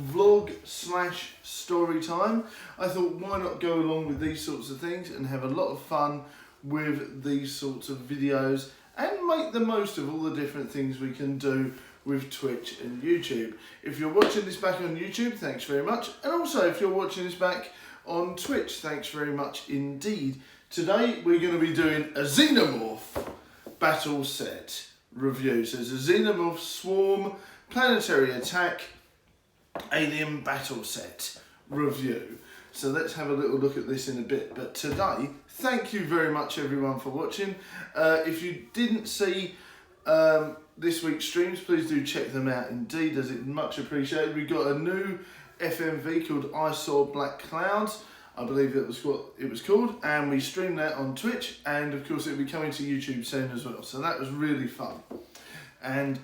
vlog slash story time. I thought, why not go along with these sorts of things and have a lot of fun with these sorts of videos and make the most of all the different things we can do with Twitch and YouTube. If you're watching this back on YouTube, thanks very much. And also if you're watching this back on Twitch, thanks very much indeed. Today we're going to be doing a Xenomorph battle set review. So it's a Xenomorph Swarm Planetary Attack Alien Battle Set review. So let's have a little look at this in a bit. But today, thank you very much everyone for watching. If you didn't see this week's streams, please do check them out indeed, as it's much appreciated. We got a new FMV called I Saw Black Clouds, I believe it was what it was called, and we streamed that on Twitch, and of course it'll be coming to YouTube soon as well. So that was really fun. And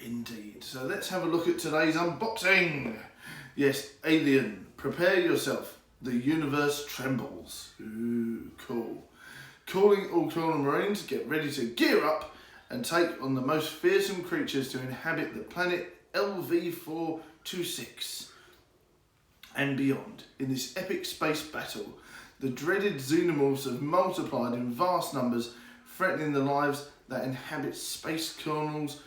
indeed. So let's have a look at today's unboxing. Yes, Alien, prepare yourself. The universe trembles. Ooh, cool. Calling all Colonial Marines, get ready to gear up and take on the most fearsome creatures to inhabit the planet LV-426 and beyond. In this epic space battle, the dreaded xenomorphs have multiplied in vast numbers, threatening the lives that inhabit space colonies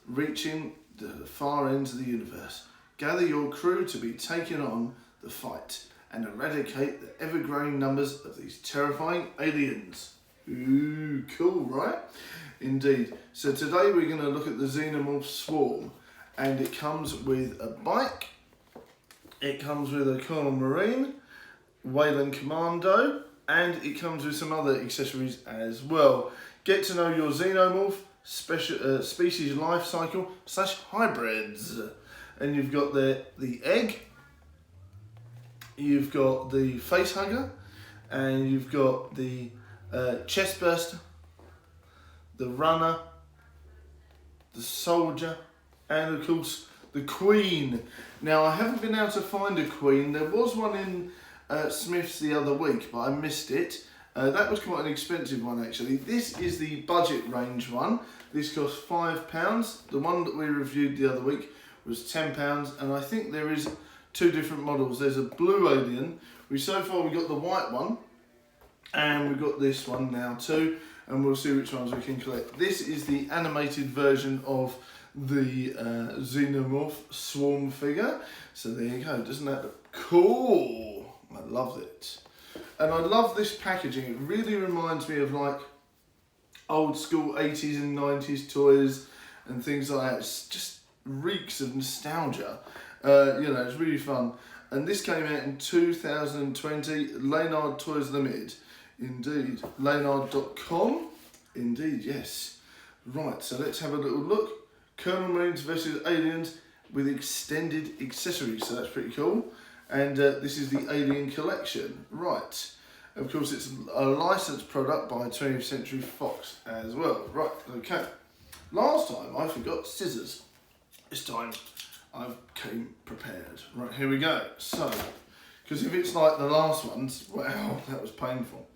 reaching the far ends of the universe. Gather your crew to be taken on the fight and eradicate the ever-growing numbers of these terrifying aliens. Ooh, cool, right? Indeed. So today we're going to look at the Xenomorph Swarm, and it comes with a bike, it comes with a Colonial Marine, Wayland Commando, and it comes with some other accessories as well. Get to know your Xenomorph, species life cycle / hybrids. And you've got the egg, you've got the face hugger, and you've got the chest burster, the runner, the soldier, and of course the queen. Now I haven't been able to find a queen. There was one in Smith's the other week, but I missed it. That was quite an expensive one actually. This is the budget range one. This costs £5. The one that we reviewed the other week was £10, and I think there is two different models. There's a blue alien. So far we got the white one, and we've got this one now too, and we'll see which ones we can collect. This is the animated version of the Xenomorph Swarm figure. So there you go. Doesn't that look cool? I love it. And I love this packaging. It really reminds me of like old school 80s and 90s toys and things like that. It's just reeks of nostalgia. You know, it's really fun. And this came out in 2020, Leonard Toys Limited. Indeed. Leonard.com. Indeed, yes. Right, so let's have a little look. Colonial Marines versus Aliens with extended accessories, so that's pretty cool. And this is the Alien Collection. Right. Of course, it's a licensed product by 20th Century Fox as well. Right, okay. Last time I forgot scissors. This time I've came prepared. Right, here we go. So, because if it's like the last ones, wow, that was painful.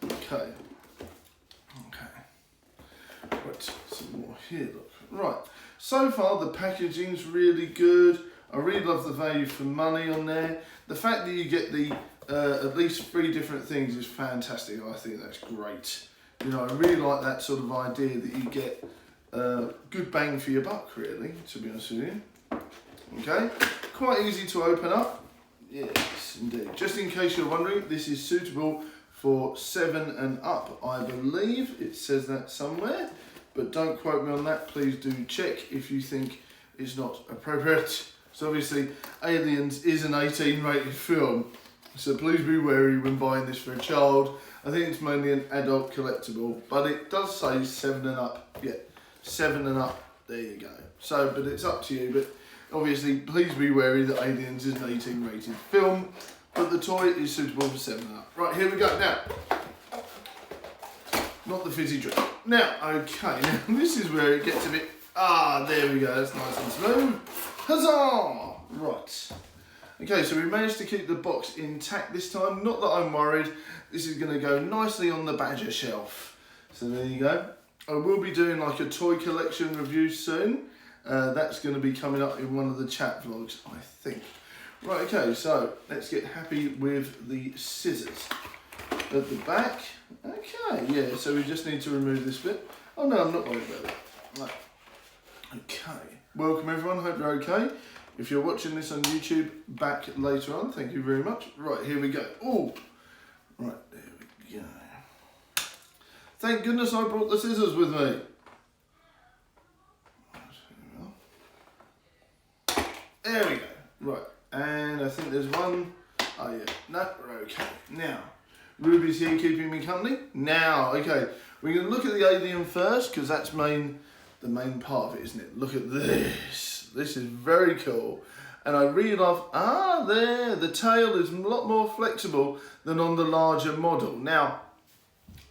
Okay. Okay. Right, some more here, look. Right, so far the packaging's really good. I really love the value for money on there. The fact that you get the at least 3 different things is fantastic. I think that's great. You know, I really like that sort of idea that you get good bang for your buck, really, to be honest with you. Okay, quite easy to open up. Yes, indeed. Just in case you're wondering, this is suitable for 7 and up, I believe. It says that somewhere, but don't quote me on that. Please do check if you think it's not appropriate. So obviously, Aliens is an 18 rated film, so please be wary when buying this for a child. I think it's mainly an adult collectible, but it does say 7 and up. Yeah, 7 and up, there you go. So, but it's up to you, but obviously, please be wary that Aliens is an 18 rated film, but the toy is suitable for 7 and up. Right, here we go. Now, not the fizzy drink. Now, okay, now this is where it gets a bit, there we go, that's nice and smooth. Huzzah! Right. Okay, so we managed to keep the box intact this time. Not that I'm worried. This is going to go nicely on the Badger shelf. So there you go. I will be doing like a toy collection review soon. That's going to be coming up in one of the chat vlogs, I think. Right, okay, so let's get happy with the scissors at the back. Okay, yeah, so we just need to remove this bit. Oh no, I'm not worried about it. Right. Okay, welcome everyone, hope you're okay. If you're watching this on YouTube back later on, thank you very much. Right, here we go. Oh, right, there we go. Thank goodness I brought the scissors with me. There we go. Right, and I think there's one. Oh yeah, no, we're okay. Now, Ruby's here keeping me company. Now, okay, we're going to look at the alien first because that's the main part of it, isn't it? Look at this. This is very cool. And I really love, there, the tail is a lot more flexible than on the larger model. Now,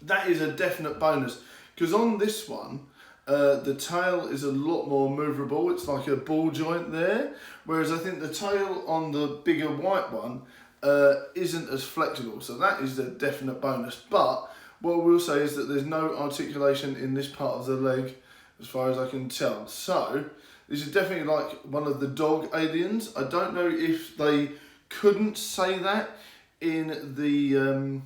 that is a definite bonus because on this one, the tail is a lot more movable. It's like a ball joint there. Whereas I think the tail on the bigger white one isn't as flexible. So that is a definite bonus. But what we'll say is that there's no articulation in this part of the leg as far as I can tell. So this is definitely like one of the dog aliens. I don't know if they couldn't say that in the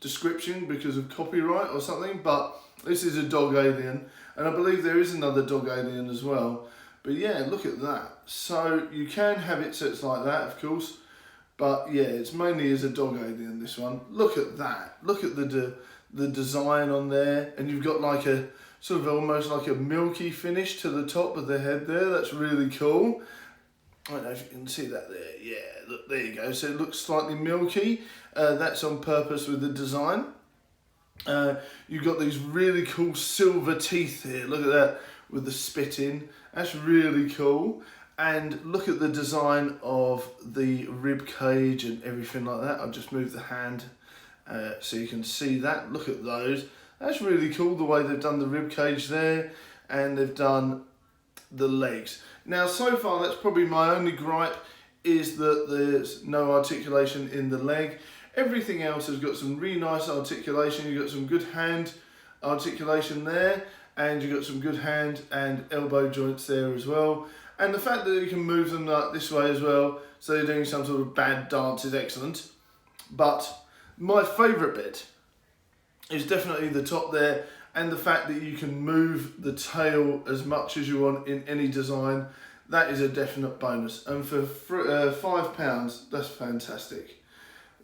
description because of copyright or something, but this is a dog alien, and I believe there is another dog alien as well. But yeah, look at that. So you can have it so it's like that, of course, but yeah, it's mainly as a dog alien, this one. Look at that. Look at the design on there, and you've got like a sort of almost like a milky finish to the top of the head there. That's really cool. I don't know if you can see that there. Yeah, look, there you go. So it looks slightly milky. That's on purpose with the design. You've got these really cool silver teeth here. Look at that with the spit in. That's really cool. And look at the design of the rib cage and everything like that. I'll just move the hand so you can see that. Look at those. That's really cool the way they've done the rib cage there, and they've done the legs. Now, so far, that's probably my only gripe, is that there's no articulation in the leg. Everything else has got some really nice articulation. You've got some good hand articulation there, and you've got some good hand and elbow joints there as well. And the fact that you can move them like this way as well, so you're doing some sort of bad dance, is excellent. But my favourite bit is definitely the top there, and the fact that you can move the tail as much as you want in any design. That is a definite bonus, and for £5, that's fantastic.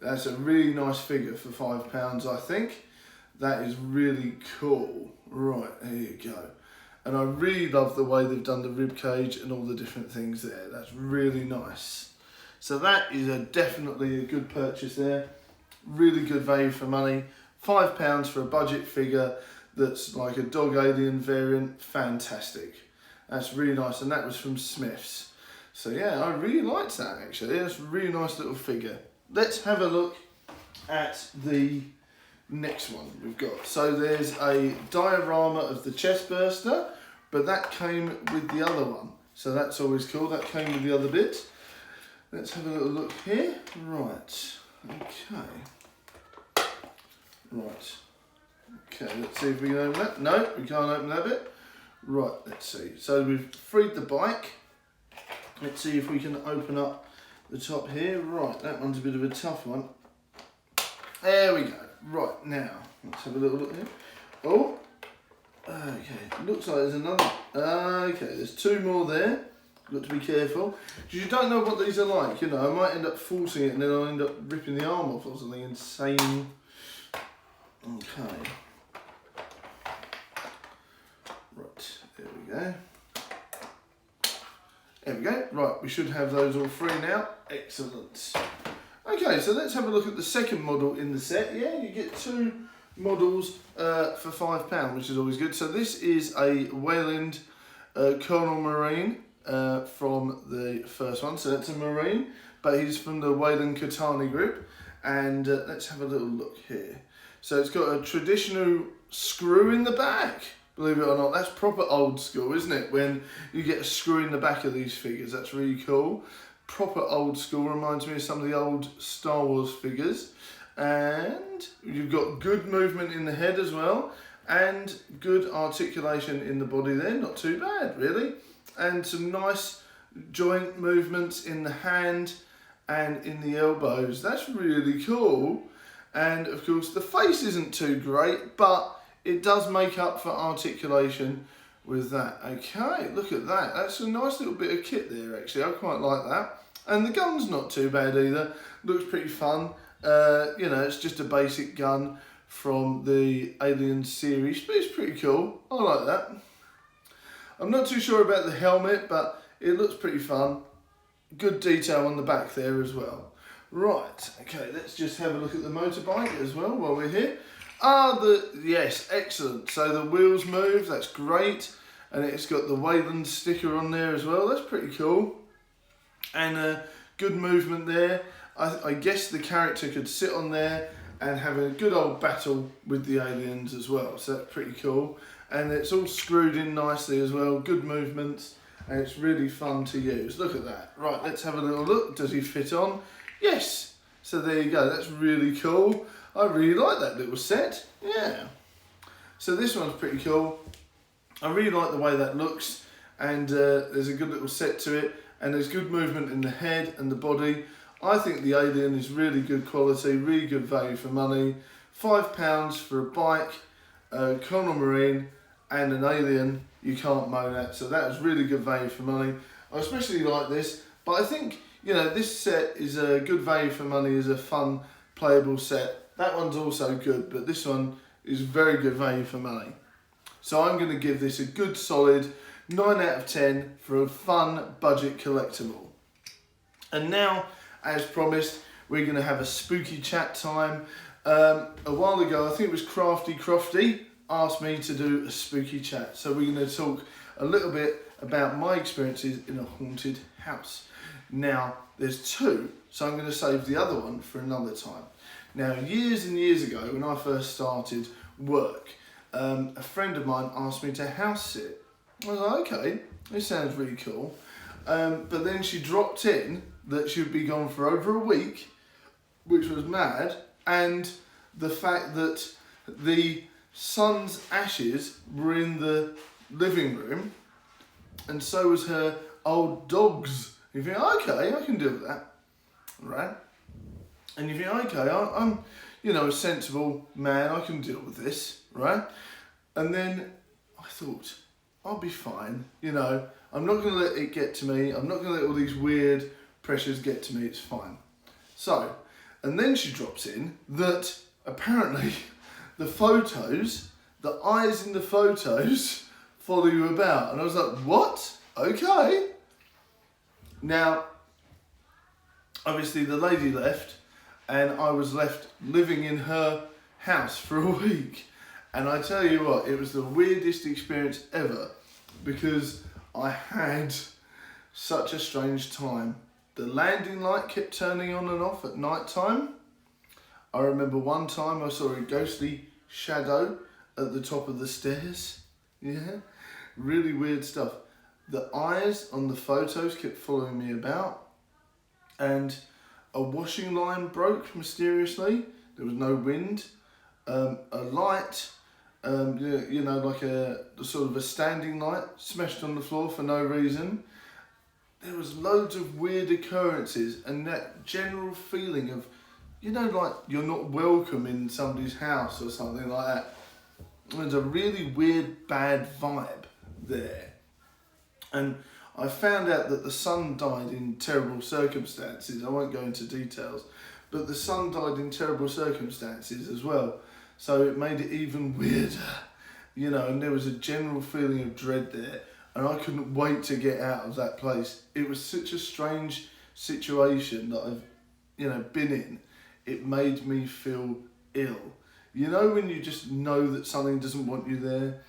That's a really nice figure for £5, I think. That is really cool. Right, there you go. And I really love the way they've done the rib cage and all the different things there. That's really nice. So that is definitely a good purchase there. Really good value for money. £5 for a budget figure that's like a dog alien variant. Fantastic. That's really nice, and that was from Smith's. So yeah, I really liked that actually. It's a really nice little figure. Let's have a look at the next one we've got. So there's a diorama of the chest burster, but that came with the other one. So that's always cool. That came with the other bit. Let's have a little look here. Right. Okay. Right. Okay, let's see if we can open that. No, we can't open that bit. Right, let's see. So we've freed the bike. Let's see if we can open up the top here. Right, that one's a bit of a tough one. There we go. Right, now, let's have a little look here. Oh, okay. Looks like there's another. Okay, there's two more there. Got to be careful. Because you don't know what these are like, you know. I might end up forcing it and then I'll end up ripping the arm off or something insane. Okay. Right, there we go. There we go. Right, we should have those all free now. Excellent. Okay, so let's have a look at the second model in the set. Yeah, you get two models for £5, which is always good. So this is a Wayland Colonel Marine from the first one. So that's a Marine, but he's from the Wayland Katani group. And let's have a little look here. So it's got a traditional screw in the back. Believe it or not, that's proper old school, isn't it? When you get a screw in the back of these figures, that's really cool. Proper old school, reminds me of some of the old Star Wars figures. And you've got good movement in the head as well, and good articulation in the body there. Not too bad, really. and some nice joint movements in the hand and in the elbows. That's really cool. And of course the face isn't too great, but it does make up for articulation with that. Okay, look at that. That's a nice little bit of kit there actually. I quite like that. And the gun's not too bad either. Looks pretty fun. You know, it's just a basic gun from the Alien series, but it's pretty cool. I like that. I'm not too sure about the helmet, but it looks pretty fun. Good detail on the back there as well. Right, okay, let's just have a look at the motorbike as well while we're here. Yes, excellent. So the wheels move, that's great. And it's got the Wayland sticker on there as well. That's pretty cool. And good movement there. I guess the character could sit on there and have a good old battle with the aliens as well. So that's pretty cool. And it's all screwed in nicely as well. Good movements. And it's really fun to use. Look at that. Right, let's have a little look. Does he fit on? Yes. So there you go. That's really cool. I really like that little set. Yeah. So this one's pretty cool. I really like the way that looks. And there's a good little set to it. And there's good movement in the head and the body. I think the Alien is really good quality, really good value for money. £5 for a bike, a Colonel Marine and an Alien you can't moan at. So that is really good value for money. I especially like this, but I think, you know, this set is a good value for money, is a fun playable set. That one's also good, but this one is very good value for money. So I'm going to give this a good solid 9 out of 10 for a fun budget collectible. And now, as promised, we're going to have a spooky chat time. A while ago, I think it was Crofty asked me to do a spooky chat. So we're going to talk a little bit about my experiences in a haunted house. Now, there's two, so I'm going to save the other one for another time. Now, years and years ago, when I first started work, a friend of mine asked me to house sit. I was like, okay, this sounds really cool. But then she dropped in that she would be gone for over a week, which was mad, and the fact that the son's ashes were in the living room, and so was her old dog's. You think, okay, I can deal with that, right? And you think, okay, I'm, you know, a sensible man, I can deal with this, right? And then I thought, I'll be fine, you know, I'm not going to let it get to me, I'm not going to let all these weird pressures get to me, it's fine. So, and then she drops in that apparently the photos, the eyes in the photos follow you about. And I was like, what? Okay. Now, obviously the lady left and I was left living in her house for a week. And I tell you what, it was the weirdest experience ever because I had such a strange time. The landing light kept turning on and off at night time. I remember one time I saw a ghostly shadow at the top of the stairs. Yeah, really weird stuff. The eyes on the photos kept following me about, and a washing line broke mysteriously. There was no wind. A light, you know, like a sort of a standing light, smashed on the floor for no reason. There was loads of weird occurrences and that general feeling of, you know, like you're not welcome in somebody's house or something like that. There's a really weird, bad vibe there. And I found out that the son died in terrible circumstances. I won't go into details, but the son died in terrible circumstances as well. So it made it even weirder, you know, and there was a general feeling of dread there. And I couldn't wait to get out of that place. It was such a strange situation that I've, you know, been in. It made me feel ill. You know when you just know that something doesn't want you there?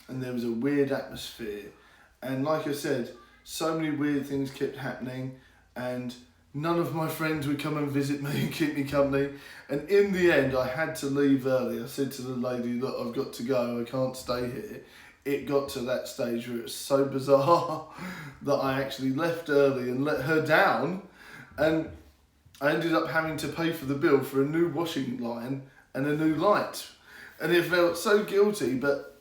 And there was a weird atmosphere. And like I said, so many weird things kept happening and none of my friends would come and visit me and keep me company. And in the end, I had to leave early. I said to the lady, look, I've got to go. I can't stay here. It got to that stage where it was so bizarre that I actually left early and let her down, and I ended up having to pay for the bill for a new washing line and a new light. And it felt so guilty, but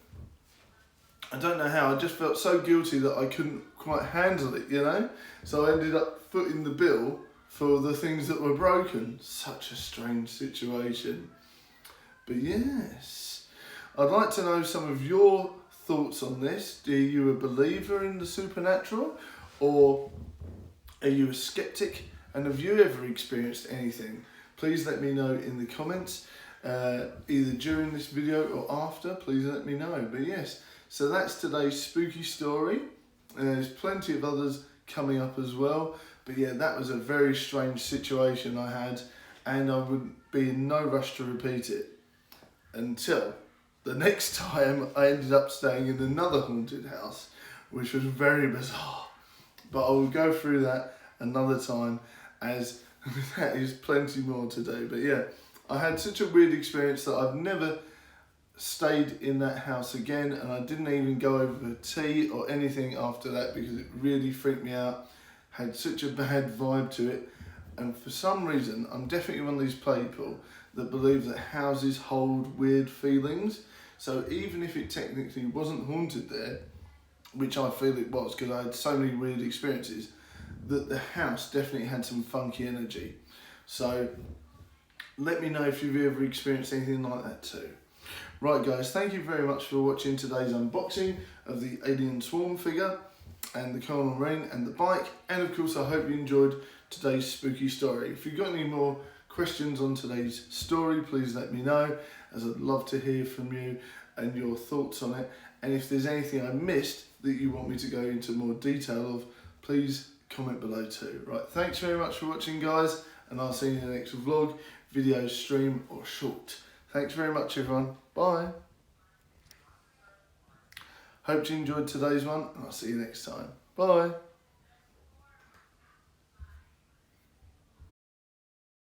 I don't know how, I just felt so guilty that I couldn't quite handle it, you know. So I ended up footing the bill for the things that were broken. Such a strange situation. But yes, I'd like to know some of your thoughts on this. Are you a believer in the supernatural, or are you a skeptic? And have you ever experienced anything? Please let me know in the comments, either during this video or after. Please let me know. But yes, so that's today's spooky story. There's plenty of others coming up as well. But yeah, that was a very strange situation I had, and I would be in no rush to repeat it until the next time I ended up staying in another haunted house, which was very bizarre. But I will go through that another time, as that is plenty more to do. But yeah, I had such a weird experience that I've never stayed in that house again, and I didn't even go over for tea or anything after that because it really freaked me out. Had such a bad vibe to it, and for some reason I'm definitely one of these people that believe that houses hold weird feelings. So even if it technically wasn't haunted there, which I feel it was because I had so many weird experiences, that the house definitely had some funky energy. So let me know if you've ever experienced anything like that too. Right guys, thank you very much for watching today's unboxing of the Alien Swarm figure and the Colonel Marine and the bike, and of course I hope you enjoyed today's spooky story. If you've got any more questions on today's story, please let me know, as I'd love to hear from you and your thoughts on it. And if there's anything I missed that you want me to go into more detail of, please comment below too. Right, thanks very much for watching guys, and I'll see you in the next vlog, video, stream or short. Thanks very much everyone, bye. Hope you enjoyed today's one, and I'll see you next time. Bye.